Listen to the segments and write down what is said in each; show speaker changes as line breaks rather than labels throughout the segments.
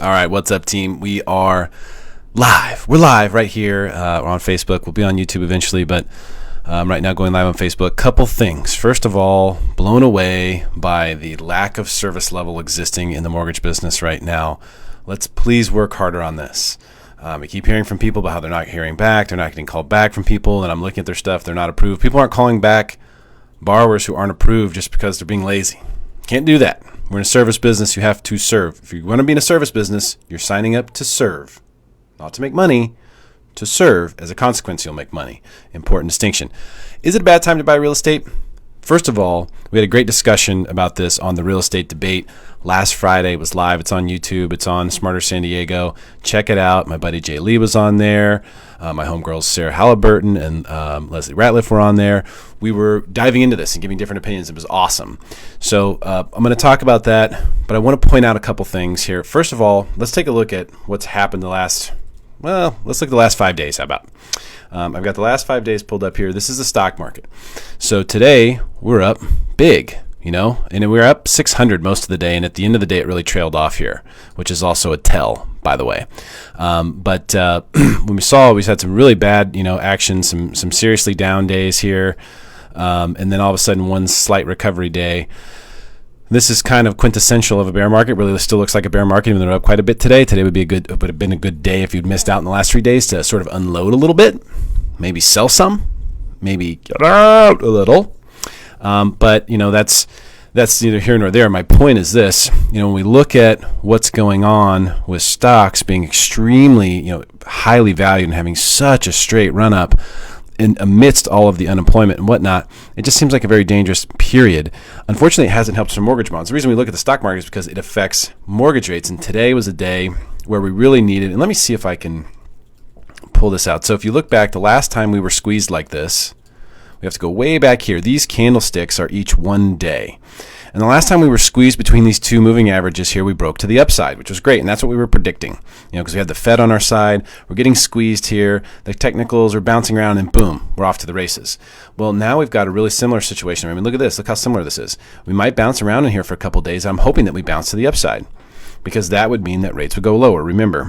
All right, what's up, team? We are live. We're live right here. We're on Facebook. We'll be on YouTube eventually, but right now going live on Facebook. Couple things. First of all, blown away by the lack of service level existing in the mortgage business right now. Let's please work harder on this. I keep hearing from people about how they're not hearing back. They're not getting called back from people, and I'm looking at their stuff. They're not approved. People aren't calling back borrowers who aren't approved just because they're being lazy. Can't do that. We're in a service business. You have to serve. If you want to be in a service business, you're signing up to serve, not to make money, to serve. As a consequence, you'll make money. Important distinction. Is it a bad time to buy real estate? First of all, we had a great discussion about this on the real estate debate last Friday. It was live. It's on YouTube. It's on Smarter San Diego. Check it out. My buddy Jay Lee was on there. My homegirls Sarah Halliburton and Leslie Ratliff were on there. We were diving into this and giving different opinions. It was awesome. So I'm going to talk about that, but I want to point out a couple things here. First of all, let's take a look at what's happened let's look at the last 5 days. How about? I've got the last 5 days pulled up here. This is the stock market. So today we're up big, and we were up 600 most of the day. And at the end of the day, it really trailed off here, which is also a tell, by the way. But when we had some really bad, action, some seriously down days here. And then all of a sudden one slight recovery day. This is kind of quintessential of a bear market. Really still looks like a bear market, even though they're up quite a bit today. Today would have been a good day if you'd missed out in the last 3 days to sort of unload a little bit, maybe sell some, maybe get out a little. But that's neither here nor there. My point is this: when we look at what's going on with stocks being extremely, highly valued and having such a straight run up, and amidst all of the unemployment and whatnot, it just seems like a very dangerous period. Unfortunately, it hasn't helped for mortgage bonds. The reason we look at the stock market is because it affects mortgage rates. And today was a day where we really needed, and let me see if I can pull this out. So if you look back, the last time we were squeezed like this, we have to go way back here. These candlesticks are each 1 day. And the last time we were squeezed between these two moving averages here, we broke to the upside, which was great. And that's what we were predicting, because we had the Fed on our side. We're getting squeezed here. The technicals are bouncing around and boom, we're off to the races. Well, now we've got a really similar situation. I mean, look at this. Look how similar this is. We might bounce around in here for a couple of days. I'm hoping that we bounce to the upside because that would mean that rates would go lower. Remember,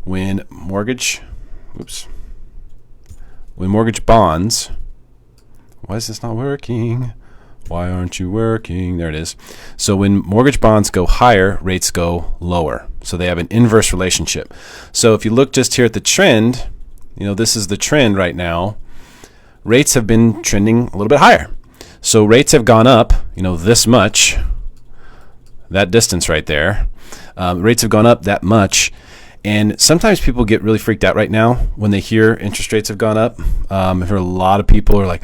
when mortgage bonds, why is this not working? Why aren't you working? There it is. So when mortgage bonds go higher, rates go lower. So they have an inverse relationship. So if you look just here at the trend, this is the trend right now. Rates have been trending a little bit higher. So rates have gone up, this much, that distance right there. Rates have gone up that much. And sometimes people get really freaked out right now when they hear interest rates have gone up. I've heard a lot of people are like,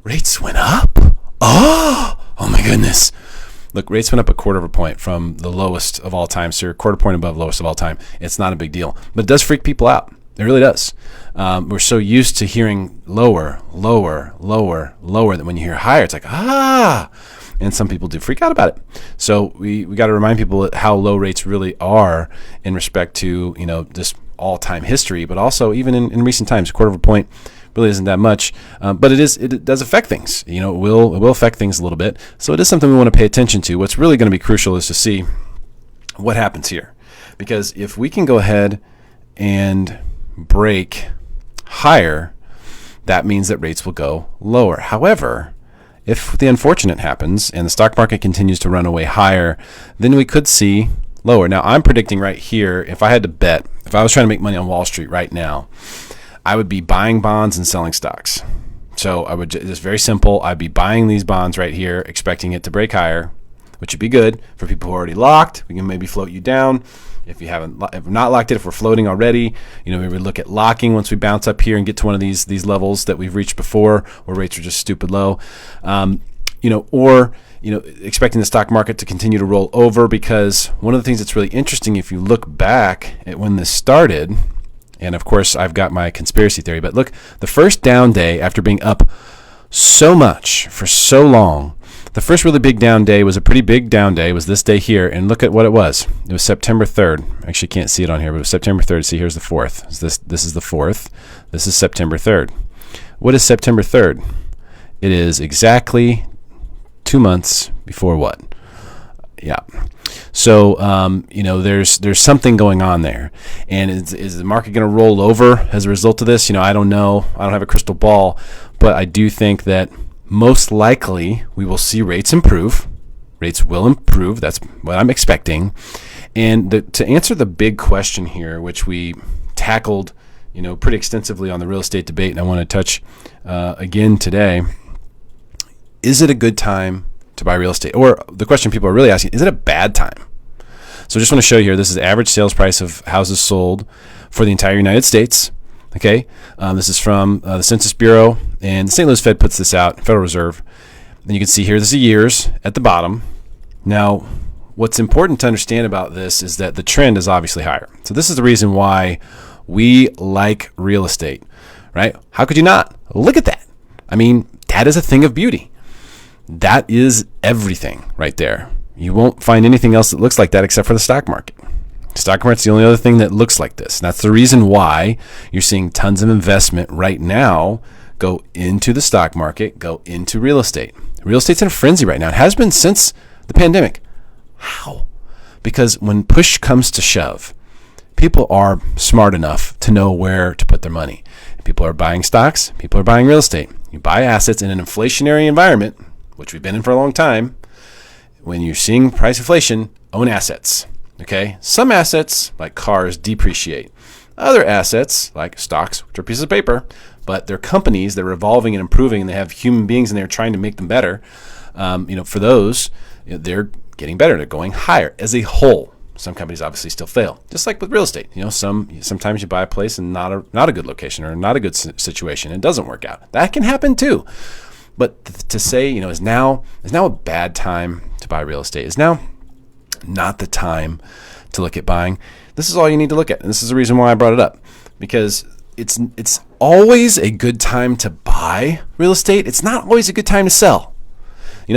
rates went up? Oh my goodness. Look, rates went up 1/4 point from the lowest of all time. So you're 1/4 point above lowest of all time. It's not a big deal. But it does freak people out. It really does. We're so used to hearing lower, that when you hear higher, it's like, and some people do freak out about it. So we got to remind people how low rates really are in respect to, this all-time history, but also even in recent times. 1/4 point really isn't that much, but it does affect things. It will affect things a little bit. So it is something we want to pay attention to. What's really going to be crucial is to see what happens here, because if we can go ahead and break higher, that means that rates will go lower. However, if the unfortunate happens and the stock market continues to run away higher, then we could see lower. Now, I'm predicting right here, if I had to bet, if I was trying to make money on Wall Street right now, I would be buying bonds and selling stocks. So I would just very simple. I'd be buying these bonds right here, expecting it to break higher, which would be good for people who are already locked. We can maybe float you down. If we're not locked in, if we're floating already, we would look at locking once we bounce up here and get to one of these levels that we've reached before, where rates are just stupid low. Or expecting the stock market to continue to roll over, because one of the things that's really interesting, if you look back at when this started. And of course, I've got my conspiracy theory, but look, the first down day after being up so much for so long, the first really big down day was a pretty big down day, was this day here. And look at what it was. It was September 3rd. Actually, can't see it on here, but it was September 3rd. See, here's the 4th. This is the 4th. This is September 3rd. What is September 3rd? It is exactly 2 months before what? Yeah. So, there's something going on there. And is the market going to roll over as a result of this? I don't know. I don't have a crystal ball, but I do think that most likely we will see rates improve. Rates will improve. That's what I'm expecting. And to answer the big question here, which we tackled, pretty extensively on the real estate debate, and I want to touch again today, is it a good time to buy real estate? Or the question people are really asking, is it a bad time? So I just want to show you here, this is average sales price of houses sold for the entire United States. Okay, this is from the Census Bureau, and the St. Louis Fed puts this out, Federal Reserve. And you can see here, this is years at the bottom. Now, what's important to understand about this is that the trend is obviously higher. So this is the reason why we like real estate, right? How could you not? Look at that. I mean, that is a thing of beauty. That is everything right there. You won't find anything else that looks like that except for the stock market. Stock market's the only other thing that looks like this. And that's the reason why you're seeing tons of investment right now go into the stock market, go into real estate. Real estate's in a frenzy right now. It has been since the pandemic. How? Because when push comes to shove, people are smart enough to know where to put their money. People are buying stocks. People are buying real estate. You buy assets in an inflationary environment, which we've been in for a long time. When you're seeing price inflation, own assets. Okay, some assets, like cars, depreciate. Other assets, like stocks, which are pieces of paper, but they're companies, they're evolving and improving, and they have human beings in there trying to make them better. For those, they're getting better. They're going higher as a whole. Some companies obviously still fail, just like with real estate. Sometimes you buy a place in not a good location or not a good situation, and it doesn't work out. That can happen too. But to say, is now a bad time to buy real estate? Is now not the time to look at buying? This is all you need to look at, and this is the reason why I brought it up, because it's always a good time to buy real estate. It's not always a good time to sell.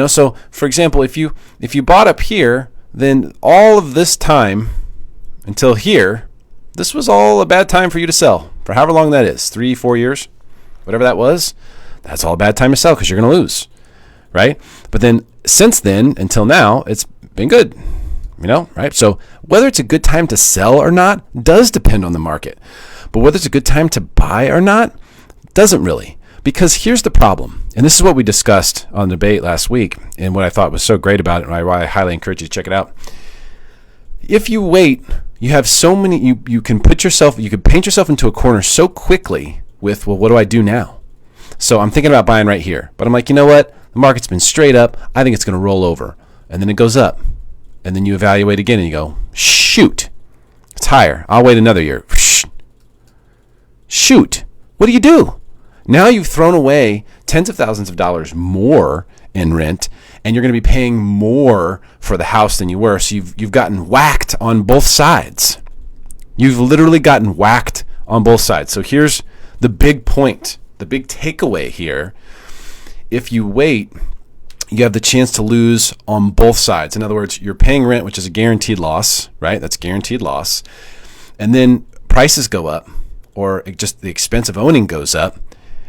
So for example, if you bought up here, then all of this time until here, this was all a bad time for you to sell for however long that is, 3-4 years, whatever that was. That's all a bad time to sell because you're going to lose, right? But then since then until now, it's been good. Right? So whether it's a good time to sell or not does depend on the market. But whether it's a good time to buy or not doesn't really. Because here's the problem, and this is what we discussed on the debate last week, and what I thought was so great about it, and why I highly encourage you to check it out. If you wait, you have so many, you can paint yourself into a corner so quickly with, well, what do I do now? So I'm thinking about buying right here, but I'm like, you know what? The market's been straight up. I think it's going to roll over, and then it goes up. And then you evaluate again and you go, shoot, it's higher. I'll wait another year. Shoot, what do? Now you've thrown away tens of thousands of dollars more in rent, and you're going to be paying more for the house than you were. So you've gotten whacked on both sides. You've literally gotten whacked on both sides. So here's the big point, the big takeaway here. If you wait, you have the chance to lose on both sides. In other words, you're paying rent, which is a guaranteed loss, right? That's guaranteed loss. And then prices go up, or just the expense of owning goes up.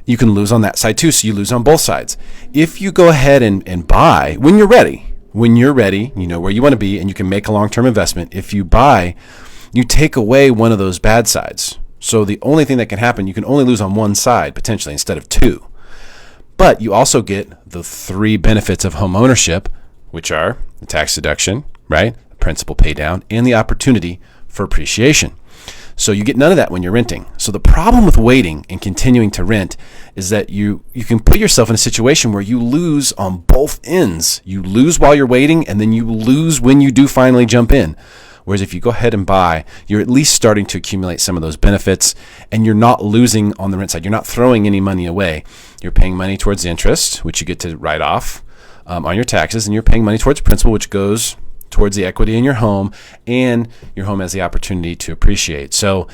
You can lose on that side too, so you lose on both sides. If you go ahead and buy when you're ready, you know where you want to be, and you can make a long-term investment. If you buy, you take away one of those bad sides. So the only thing that can happen, you can only lose on one side potentially instead of two. But you also get the 3 benefits of home ownership, which are the tax deduction, right? The principal pay down, and the opportunity for appreciation. So you get none of that when you're renting. So the problem with waiting and continuing to rent is that you can put yourself in a situation where you lose on both ends. You lose while you're waiting, and then you lose when you do finally jump in. Whereas if you go ahead and buy, you're at least starting to accumulate some of those benefits, and you're not losing on the rent side. You're not throwing any money away. You're paying money towards interest, which you get to write off on your taxes, and you're paying money towards principal, which goes towards the equity in your home, and your home has the opportunity to appreciate. So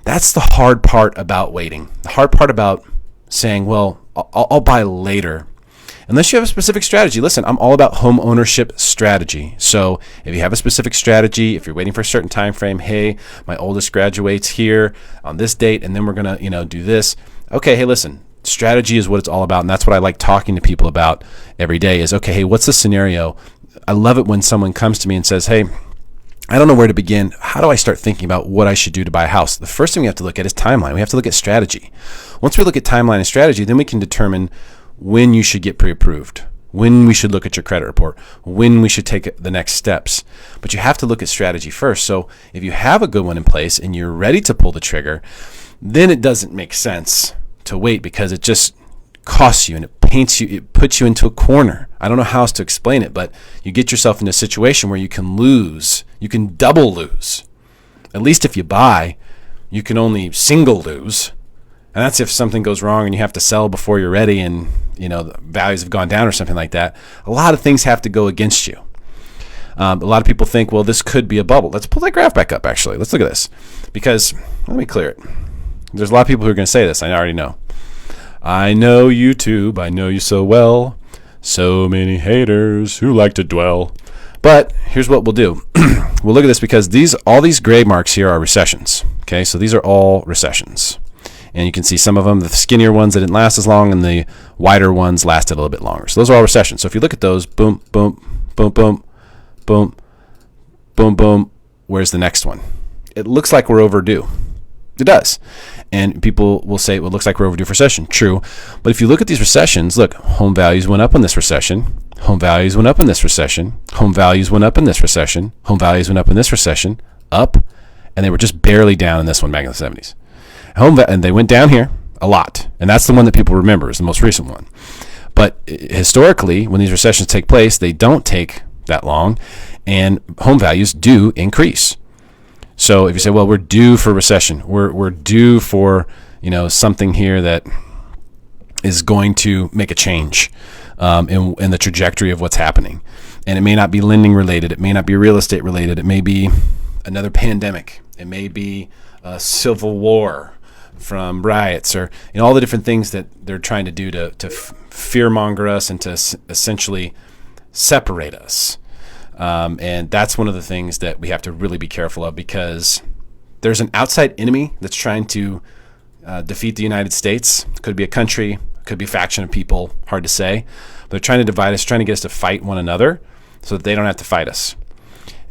that's the hard part about waiting. The hard part about saying, well, I'll buy later. Unless you have a specific strategy. Listen, I'm all about home ownership strategy. So if you have a specific strategy, if you're waiting for a certain time frame, hey, my oldest graduates here on this date, and then we're going to, do this. Okay, hey, listen, strategy is what it's all about, and that's what I like talking to people about every day is, okay, hey, what's the scenario? I love it when someone comes to me and says, hey, I don't know where to begin. How do I start thinking about what I should do to buy a house? The first thing we have to look at is timeline. We have to look at strategy. Once we look at timeline and strategy, then we can determine when you should get pre-approved, when we should look at your credit report, when we should take the next steps. But you have to look at strategy first. So if you have a good one in place and you're ready to pull the trigger, then it doesn't make sense to wait, because it just costs you and it puts you into a corner. I don't know how else to explain it, but you get yourself in a situation where you can lose. You can double lose. At least if you buy, you can only single lose. And that's if something goes wrong and you have to sell before you're ready and, the values have gone down or something like that. A lot of things have to go against you. A lot of people think, well, this could be a bubble. Let's pull that graph back up, actually. Let's look at this. Because, let me clear it. There's a lot of people who are going to say this. I already know. I know YouTube. I know you so well. So many haters who like to dwell. But here's what we'll do. We'll look at this because all these gray marks here are recessions. Okay, so these are all recessions. And you can see some of them, the skinnier ones that didn't last as long, and the wider ones lasted a little bit longer. So those are all recessions. So if you look at those, boom, boom, boom, boom, boom, boom, boom, where's the next one? It looks like we're overdue. It does. And people will say, well, it looks like we're overdue for recession. True. But if you look at these recessions, look, home values went up in this recession. Home values went up in this recession. Home values went up in this recession. Home values went up in this recession. Up. And they were just barely down in this one back in the 70s. And they went down here a lot. And that's the one that people remember is the most recent one. But historically, when these recessions take place, they don't take that long. And home values do increase. So if you say, well, we're due for recession, we're due for something here that is going to make a change in the trajectory of what's happening, and it may not be lending related, it may not be real estate related, it may be another pandemic, it may be a civil war from riots, or all the different things that they're trying to do to fearmonger us and to essentially separate us. And that's one of the things that we have to really be careful of, because there's an outside enemy that's trying to defeat the United States. It could be a country, it could be a faction of people, hard to say. But they're trying to divide us, trying to get us to fight one another so that they don't have to fight us.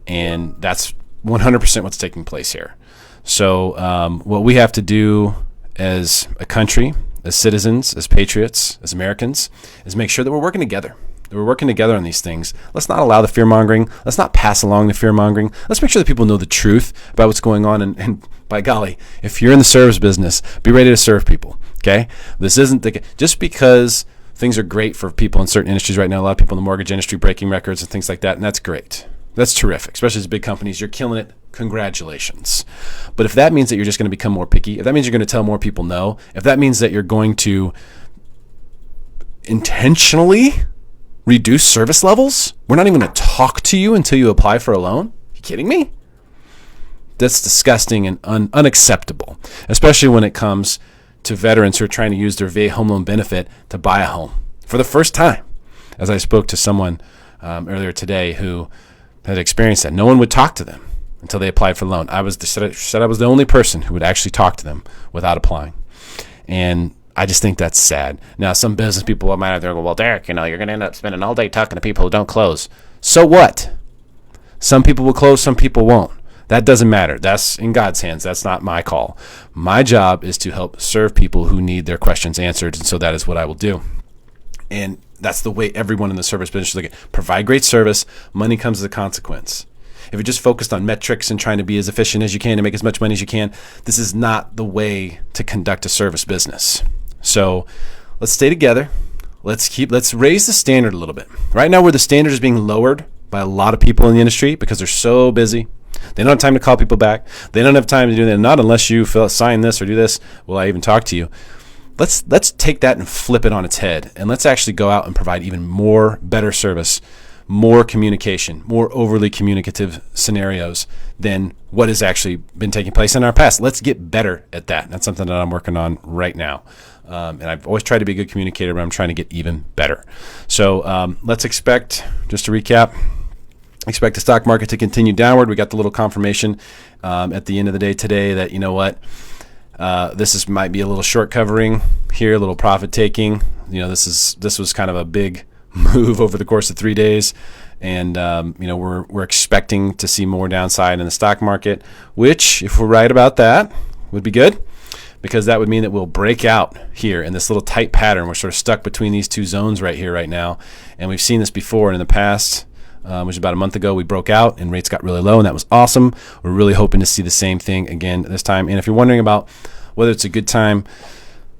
And that's 100% what's taking place here. So what we have to do as a country, as citizens, as patriots, as Americans, is make sure that we're working together. We're working together on these things. Let's not allow the fear-mongering. Let's not pass along the fear-mongering. Let's make sure that people know the truth about what's going on. And by golly, if you're in the service business, be ready to serve people, okay? This isn't just because things are great for people in certain industries right now. A lot of people in the mortgage industry breaking records and things like that, and that's great. That's terrific, especially as big companies. You're killing it. Congratulations. But if that means that you're just going to become more picky, if that means you're going to tell more people no, if that means that you're going to intentionally reduce service levels, we're not even going to talk to you until you apply for a loan? Are you kidding me? That's disgusting and unacceptable, especially when it comes to veterans who are trying to use their VA home loan benefit to buy a home for the first time. As I spoke to someone earlier today who had experienced that. No one would talk to them until they applied for the loan. I said I was the only person who would actually talk to them without applying. And I just think that's sad. Now, some business people might out there go, well, Derrick, you're going to end up spending all day talking to people who don't close. So what? Some people will close, some people won't. That doesn't matter. That's in God's hands. That's not my call. My job is to help serve people who need their questions answered, and so that is what I will do. And that's the way everyone in the service business should look at it. Provide great service. Money comes as a consequence. If you're just focused on metrics and trying to be as efficient as you can to make as much money as you can, this is not the way to conduct a service business. So let's stay together. Let's raise the standard a little bit. Right now, where the standard is being lowered by a lot of people in the industry because they're so busy. They don't have time to call people back. They don't have time to do that. Not unless you sign this or do this, will I even talk to you. Let's take that and flip it on its head, and let's actually go out and provide even more better service, more communication, more overly communicative scenarios than what has actually been taking place in our past. Let's get better at that. That's something that I'm working on right now. And I've always tried to be a good communicator, but I'm trying to get even better. So let's expect, just to recap, expect the stock market to continue downward. We got the little confirmation at the end of the day today that, you know what, this might be a little short covering here, a little profit taking. This was kind of a big move over the course of 3 days, And we're expecting to see more downside in the stock market, which, if we're right about that, would be good, because that would mean that we'll break out here in this little tight pattern. We're sort of stuck between these two zones right here, right now, and we've seen this before. And in the past, which was about a month ago, we broke out and rates got really low, and that was awesome. We're really hoping to see the same thing again this time. And if you're wondering about whether it's a good time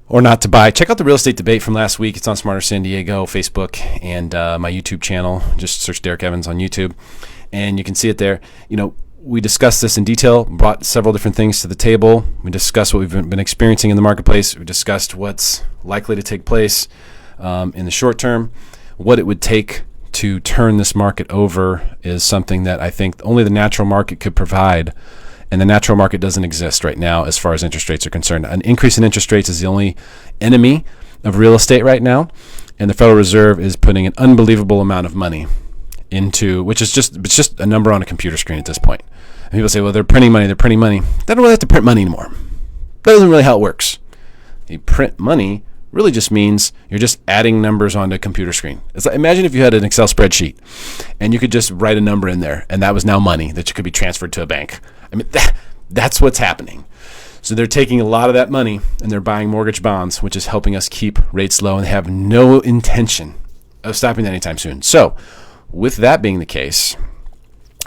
or not to buy, check out the real estate debate from last week. It's on Smarter San Diego, Facebook, and my YouTube channel. Just search Derrick Evans on YouTube, and you can see it there. We discussed this in detail, brought several different things to the table. We discussed what we've been experiencing in the marketplace. We discussed what's likely to take place in the short term. What it would take to turn this market over is something that I think only the natural market could provide. And the natural market doesn't exist right now as far as interest rates are concerned. An increase in interest rates is the only enemy of real estate right now. And the Federal Reserve is putting an unbelievable amount of money into, which is just a number on a computer screen at this point. And people say, well, they're printing money. They don't really have to print money anymore. That isn't really how it works. You print money really just means you're just adding numbers onto a computer screen. It's like, imagine if you had an Excel spreadsheet and you could just write a number in there, and that was now money that could be transferred to a bank. I mean, that's what's happening. So they're taking a lot of that money and they're buying mortgage bonds, which is helping us keep rates low, and they have no intention of stopping that anytime soon. So with that being the case,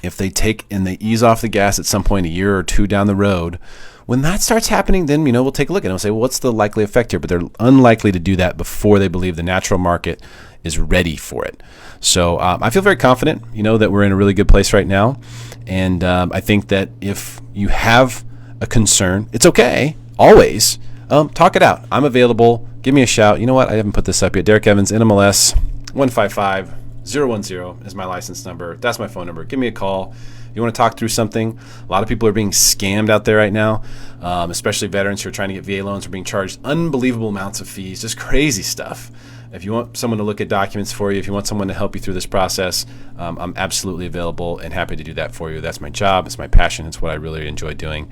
if they take and they ease off the gas at some point a year or two down the road, when that starts happening, then we'll take a look at it and say, well, what's the likely effect here? But they're unlikely to do that before they believe the natural market is ready for it. So I feel very confident, that we're in a really good place right now. And I think that if you have a concern, it's okay, always. Talk it out. I'm available. Give me a shout. You know what? I haven't put this up yet. Derrick Evans, NMLS 155010 is my license number. That's my phone number. Give me a call. You want to talk through something. A lot of people are being scammed out there right now, especially veterans who are trying to get VA loans are being charged unbelievable amounts of fees, just crazy stuff. If you want someone to look at documents for you, if you want someone to help you through this process, I'm absolutely available and happy to do that for you. That's my job. It's my passion. It's what I really enjoy doing.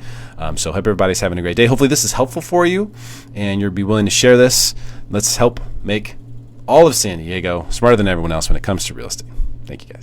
So hope everybody's having a great day. Hopefully this is helpful for you and you'll be willing to share this. Let's help make all of San Diego smarter than everyone else when it comes to real estate. Thank you, guys.